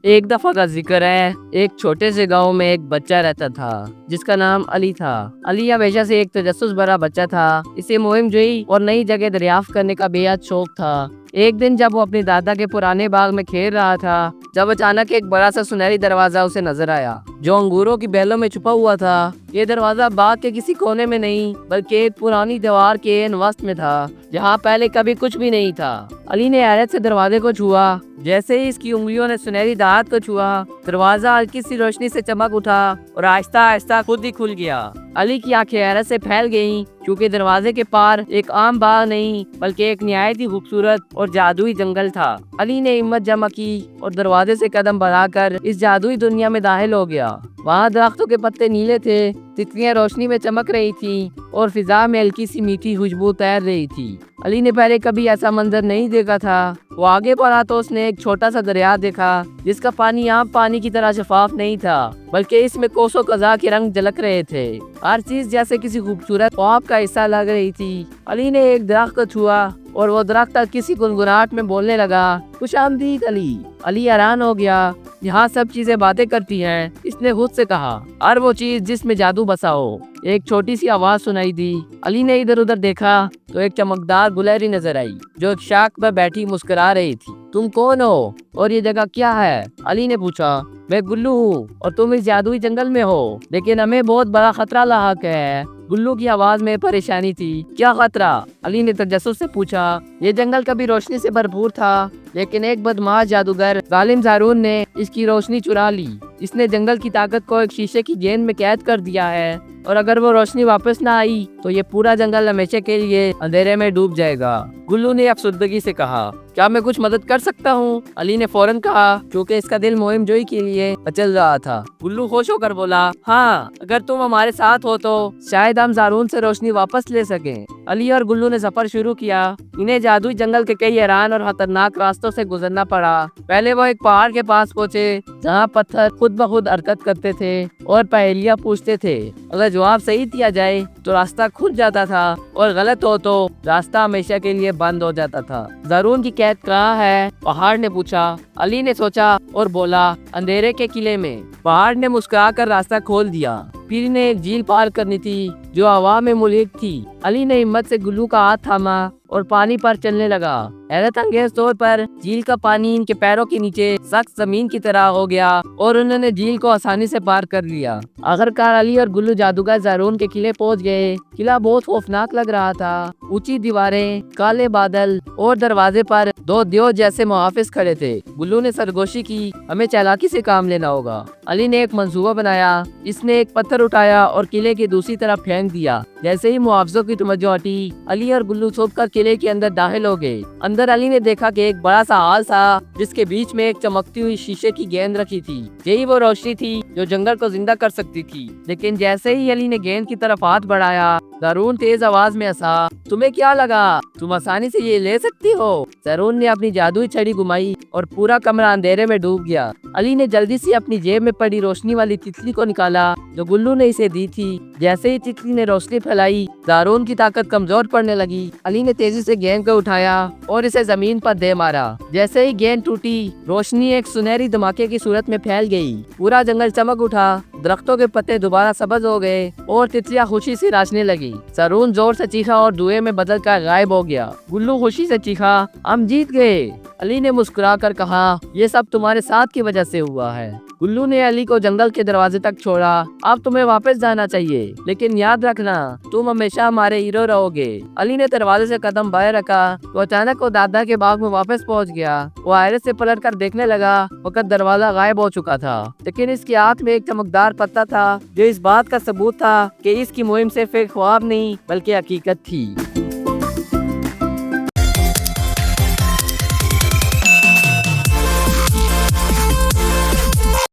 ایک دفعہ کا ذکر ہے، ایک چھوٹے سے گاؤں میں ایک بچہ رہتا تھا جس کا نام علی تھا۔ علی ہمیشہ سے ایک تجسس بھرا بچہ تھا۔ اسے مہم جوئی اور نئی جگہ دریافت کرنے کا بے حد شوق تھا۔ ایک دن جب وہ اپنی دادا کے پرانے باغ میں کھیل رہا تھا، جب اچانک ایک بڑا سا سنہری دروازہ اسے نظر آیا جو انگوروں کی بیلوں میں چھپا ہوا تھا۔ یہ دروازہ باغ کے کسی کونے میں نہیں بلکہ ایک پرانی دیوار کے وسط میں تھا جہاں پہلے کبھی کچھ بھی نہیں تھا۔ علی نے حیرت سے دروازے کو چھوا۔ جیسے ہی اس کی انگلیوں نے سنہری دھات کو چھوا، دروازہ ہلکی سی روشنی سے چمک اٹھا اور آہستہ آہستہ خود ہی کھل گیا۔ علی کی آنکھیں حیرت سے پھیل گئیں کیونکہ دروازے کے پار ایک عام باغ نہیں بلکہ ایک نہایت ہی خوبصورت اور جادوئی جنگل تھا۔ علی نے ہمت جمع کی اور دروازے سے قدم بڑھا کر اس جادوئی دنیا میں داخل ہو گیا۔ وہاں درختوں کے پتے نیلے تھے، تتلیاں روشنی میں چمک رہی تھیں اور فضا میں ہلکی سی میٹھی خوشبو تیر رہی تھی۔ علی نے پہلے کبھی ایسا منظر نہیں دیکھا تھا۔ وہ آگے بڑھا تو اس نے ایک چھوٹا سا دریا دیکھا جس کا پانی عام پانی کی طرح شفاف نہیں تھا بلکہ اس میں کوسوں قزح کے رنگ جھلک رہے تھے۔ ہر چیز جیسے کسی خوبصورت خواب کا حصہ لگ رہی تھی۔ علی نے ایک درخت کو چھوا اور وہ درخت کسی گنگناہٹ میں بولنے لگا، خوش آمدید علی۔ علی حیران ہو گیا، یہاں سب چیزیں باتیں کرتی ہیں۔ اس نے خود سے کہا، ہر وہ چیز جس میں جادو بسا ہو۔ ایک چھوٹی سی آواز سنائی دی۔ علی نے ادھر ادھر دیکھا تو ایک چمکدار گلہری نظر آئی جو ایک شاخ پر بیٹھی مسکرا رہی تھی۔ تم کون ہو اور یہ جگہ کیا ہے؟ علی نے پوچھا۔ میں گلو ہوں اور تم اس جادوئی جنگل میں ہو، لیکن ہمیں بہت بڑا خطرہ لاحق ہے۔ گلو کی آواز میں پریشانی تھی۔ کیا خطرہ؟ علی نے تجسس سے پوچھا۔ یہ جنگل کبھی روشنی سے بھرپور تھا، لیکن ایک بدمعاش جادوگر ظالم زارون نے اس کی روشنی چرا لی۔ اس نے جنگل کی طاقت کو ایک شیشے کی گیند میں قید کر دیا ہے اور اگر وہ روشنی واپس نہ آئی تو یہ پورا جنگل ہمیشہ کے لیے اندھیرے میں ڈوب جائے گا۔ گلو نے افسردگی سے کہا، کیا میں کچھ مدد کر سکتا ہوں؟ علی نے فوراً کہا کیونکہ اس کا دل مہم جوئی کے لیے مچل رہا تھا۔ گلو خوش ہو کر بولا، ہاں، اگر تم ہمارے ساتھ ہو تو شاید ہم زارون سے روشنی واپس لے سکیں۔ علی اور گلو نے سفر شروع کیا۔ انہیں جادوئی جنگل کے کئی حیران اور خطرناک راستوں سے گزرنا پڑا۔ پہلے وہ ایک پہاڑ کے پاس پہنچے جہاں پتھر خود بخود حرکت کرتے تھے اور پہیلیاں پوچھتے تھے۔ اگر جواب صحیح دیا جائے تو راستہ کھل جاتا تھا اور غلط ہو تو راستہ ہمیشہ کے لیے بند ہو جاتا تھا۔ زارون کی قید کہاں ہے؟ پہاڑ نے پوچھا۔ علی نے سوچا اور بولا، اندھیرے کے قلعے میں۔ پہاڑ نے مسکرا کر راستہ کھول دیا۔ پھر انہیں ایک جھیل پار کرنی تھی جو ہوا میں ملحق تھی۔ علی نے ہمت سے گلو کا ہاتھ تھاما اور پانی پر چلنے لگا۔ حیرت انگیز طور پر جھیل کا پانی ان کے پیروں کے نیچے سخت زمین کی طرح ہو گیا اور انہوں نے جھیل کو آسانی سے پار کر لیا۔ آخرکار علی اور گلو جادوگر زارون کے قلعے پہنچ گئے۔ قلعہ بہت خوفناک لگ رہا تھا۔ اونچی دیواریں، کالے بادل اور دروازے پر دو دیو جیسے محافظ کھڑے تھے۔ گلو نے سرگوشی کی، ہمیں چالاکی سے کام لینا ہوگا۔ علی نے ایک منصوبہ بنایا۔ اس نے ایک پتھر اٹھایا اور قلعے کی دوسری طرف پھینک دیا۔ جیسے ہی محافظوں کی توجہ ہٹی، علی اور گلو چھپ کر قلعے کے اندر داخل ہو گئے۔ اندر علی نے دیکھا کہ ایک بڑا سا ہال تھا جس کے بیچ میں ایک چمکتی ہوئی شیشے کی گیند رکھی تھی۔ یہی وہ روشنی تھی جو جنگل کو زندہ کر سکتی تھی۔ لیکن جیسے ہی علی نے گیند کی طرف ہاتھ بڑھایا، زارون تیز آواز میں ہنسا، تمہیں کیا لگا تم آسانی سے یہ لے سکتی ہو؟ زارون نے اپنی جادوئی چھڑی گھمائی اور پورا کمرہ اندھیرے میں ڈوب گیا۔ علی نے جلدی سے اپنی جیب میں پڑی روشنی والی تتلی کو نکالا جو گلو نے اسے دی تھی۔ جیسے ہی تتلی نے روشنی پھیلائی، زارون کی طاقت کمزور پڑنے لگی۔ علی نے تیزی سے گیند کو اٹھایا اور اسے زمین پر دے مارا۔ جیسے ہی گیند ٹوٹی، روشنی ایک سنہری دھماکے کی صورت میں پھیل گئی۔ پورا جنگل چمک اٹھا، درختوں کے پتے دوبارہ سبز ہو گئے اور تتلیاں خوشی سے ناچنے لگی۔ زارون زور سے چیخا اور دھوئے میں بدل کر غائب ہو گیا۔ گلو خوشی سے چیخا، ہم جیت گئے۔ علی نے مسکرا کر کہا، یہ سب تمہارے ساتھ کی وجہ سے ہوا ہے۔ گلو نے علی کو جنگل کے دروازے تک چھوڑا۔ اب تمہیں واپس جانا چاہیے، لیکن یاد رکھنا تم ہمیشہ ہمارے ہیرو رہو گے۔ علی نے دروازے سے قدم باہر رکھا تو اچانک وہ دادا کے باغ میں واپس پہنچ گیا۔ وہ حیرت سے پلٹ کر دیکھنے لگا، وقت دروازہ غائب ہو چکا تھا، لیکن اس کے ہاتھ میں ایک چمکدار پتا تھا جو اس بات کا ثبوت تھا کہ اس کی مہم صرف ایک خواب نہیں بلکہ حقیقت تھی۔